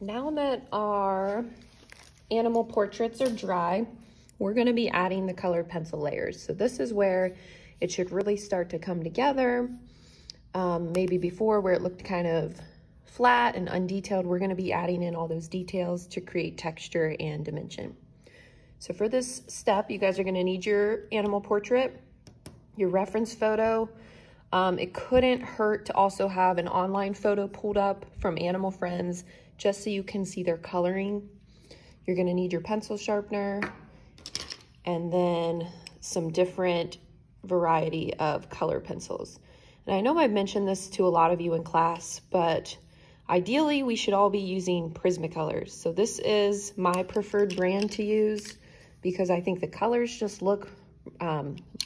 Now that our animal portraits are dry, we're going to be adding the colored pencil layers. So this is where it should really start to come together. Maybe before, where it looked kind of flat and undetailed, we're going to be adding in all those details to create texture and dimension. So for this step, you guys are going to need your animal portrait, your reference photo. It couldn't hurt to also have an online photo pulled up from Animal Friends just so you can see their coloring. You're going to need your pencil sharpener and then some different variety of color pencils. And I know I've mentioned this to a lot of you in class, but ideally we should all be using Prismacolors. So this is my preferred brand to use because I think the colors just look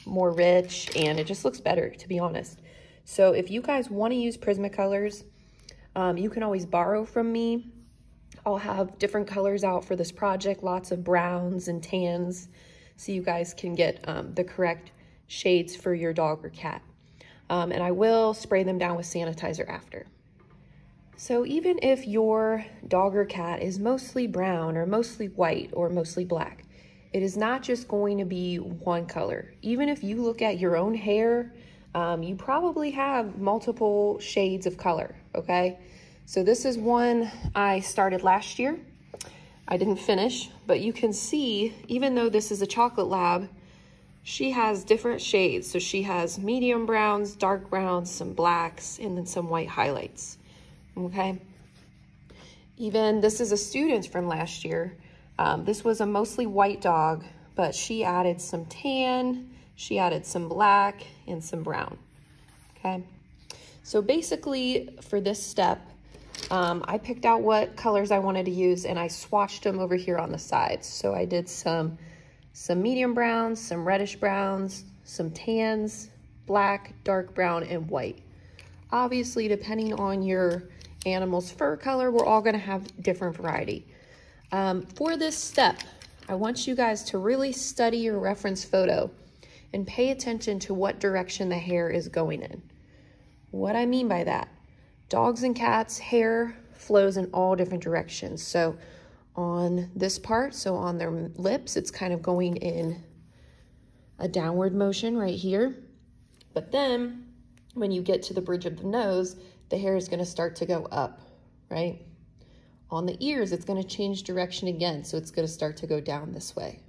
more rich and it just looks better, to be honest. So if you guys want to use Prismacolors, you can always borrow from me. I'll have different colors out for this project, lots of browns and tans, so you guys can get the correct shades for your dog or cat. And I will spray them down with sanitizer after. So even if your dog or cat is mostly brown or mostly white or mostly black, it is not just going to be one color. Even if you look at your own hair, you probably have multiple shades of color, okay? So this is one I started last year. I didn't finish, but you can see, even though this is a chocolate lab, she has different shades. So she has medium browns, dark browns, some blacks, and then some white highlights, okay? Even this is a student from last year. This was a mostly white dog, but she added some tan, she added some black, and some brown, okay? So basically, for this step, I picked out what colors I wanted to use, and I swatched them over here on the sides. So I did some medium browns, some reddish browns, some tans, black, dark brown, and white. Obviously, depending on your animal's fur color, we're all gonna have different variety. For this step, I want you guys to really study your reference photo and pay attention to what direction the hair is going in. What I mean by that, dogs and cats' hair flows in all different directions. So on this part, so on their lips, it's kind of going in a downward motion right here. But then when you get to the bridge of the nose, the hair is gonna start to go up, right? On the ears, it's gonna change direction again, so it's gonna start to go down this way.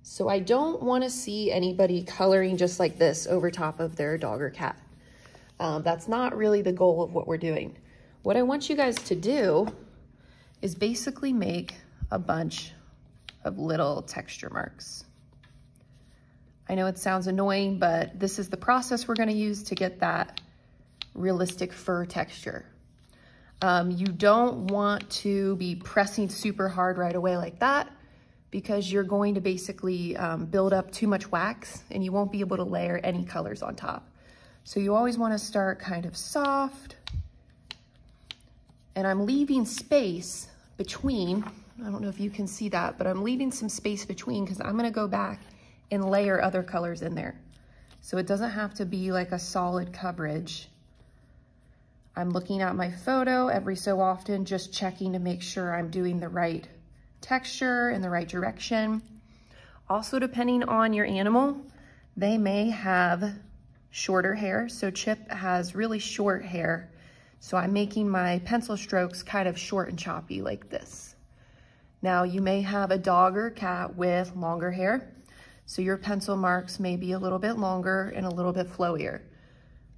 So I don't wanna see anybody coloring just like this over top of their dog or cat. That's not really the goal of what we're doing. What I want you guys to do is basically make a bunch of little texture marks. I know it sounds annoying, but this is the process we're gonna use to get that realistic fur texture. You don't want to be pressing super hard right away like that because you're going to basically build up too much wax and you won't be able to layer any colors on top. So you always want to start kind of soft. And I'm leaving space between, I don't know if you can see that, but I'm leaving some space between because I'm going to go back and layer other colors in there. So it doesn't have to be like a solid coverage. I'm looking at my photo every so often, just checking to make sure I'm doing the right texture in the right direction. Also, depending on your animal, they may have shorter hair. So Chip has really short hair. So I'm making my pencil strokes kind of short and choppy like this. Now you may have a dog or cat with longer hair. So your pencil marks may be a little bit longer and a little bit flowier.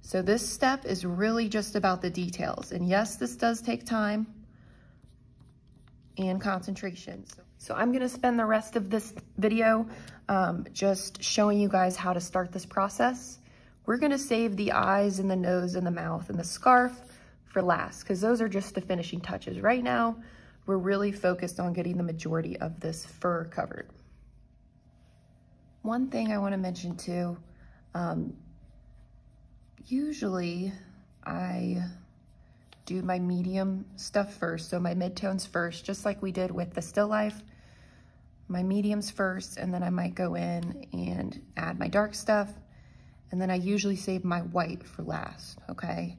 So this step is really just about the details. And yes, this does take time and concentration. So I'm gonna spend the rest of this video just showing you guys how to start this process. We're gonna save the eyes and the nose and the mouth and the scarf for last, because those are just the finishing touches. Right now, we're really focused on getting the majority of this fur covered. One thing I wanna mention too, usually I do my medium stuff first, so my midtones first, just like we did with the still life. My mediums first, and then I might go in and add my dark stuff, and then I usually save my white for last, okay?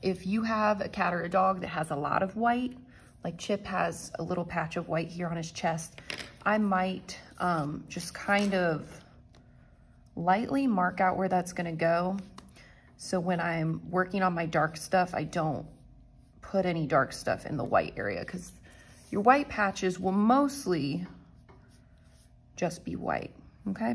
If you have a cat or a dog that has a lot of white, like Chip has a little patch of white here on his chest, I might just kind of lightly mark out where that's gonna go. So when I'm working on my dark stuff, I don't put any dark stuff in the white area, because your white patches will mostly just be white, okay?